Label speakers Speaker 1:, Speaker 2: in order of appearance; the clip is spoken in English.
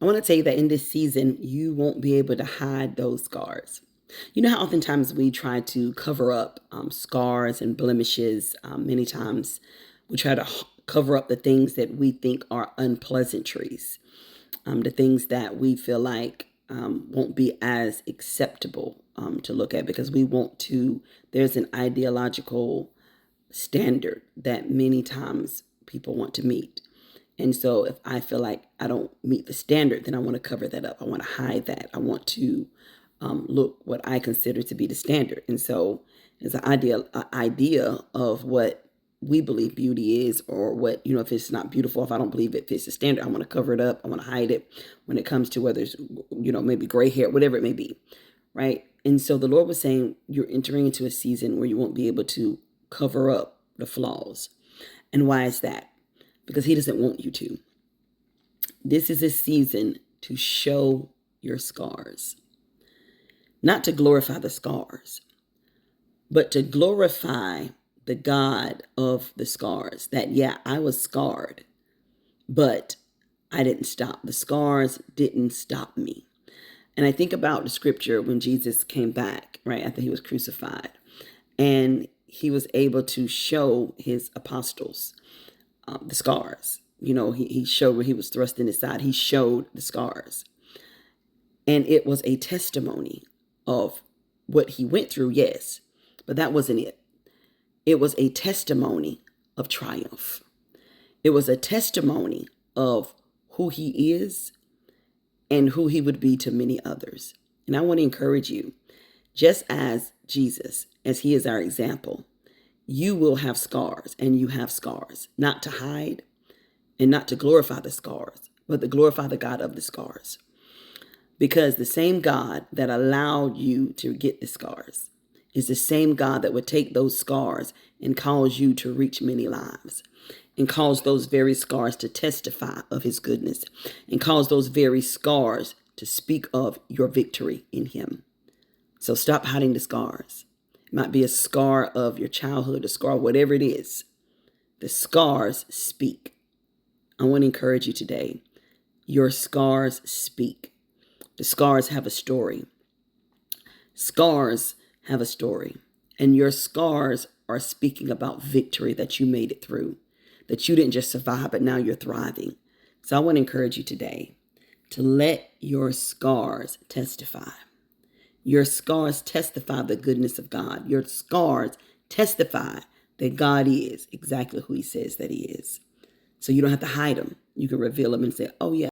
Speaker 1: I want to tell you that in this season, you won't be able to hide those scars. You know how oftentimes we try to cover up scars and blemishes. Many times we try to cover up the things that we think are unpleasantries, the things that we feel like won't be as acceptable to look at because we want to, there's an ideological standard that many times people want to meet. And so if I feel like I don't meet the standard, then I want to cover that up. I want to hide that. I want to look what I consider to be the standard. And so there's an idea of what we believe beauty is, or what, if it's not beautiful, if I don't believe it fits the standard, I want to cover it up. I want to hide it when it comes to whether it's, maybe gray hair, whatever it may be. Right. And so the Lord was saying you're entering into a season where you won't be able to cover up the flaws. And why is that? Because He doesn't want you to. This is a season to show your scars. Not to glorify the scars, but to glorify the God of the scars. That, yeah, I was scarred, but I didn't stop. The scars didn't stop me. And I think about the scripture when Jesus came back, right, after He was crucified, and He was able to show His apostles the scars. He showed where He was thrust in His side. He showed the scars. And it was a testimony of what He went through, yes, but that wasn't it. It was a testimony of triumph. It was a testimony of who He is and who He would be to many others. And I want to encourage you, just as Jesus, as He is our example, you will have scars, and you have scars, not to hide and not to glorify the scars, but to glorify the God of the scars. Because the same God that allowed you to get the scars is the same God that would take those scars and cause you to reach many lives, and cause those very scars to testify of His goodness, and cause those very scars to speak of your victory in Him. So stop hiding the scars. It might be a scar of your childhood, a scar, whatever it is. The scars speak. I want to encourage you today. Your scars speak. The scars have a story. Scars have a story. And your scars are speaking about victory, that you made it through, that you didn't just survive, but now you're thriving. So I want to encourage you today to let your scars testify. Your scars testify the goodness of God. Your scars testify that God is exactly who He says that He is. So you don't have to hide them. You can reveal them and say, oh yeah,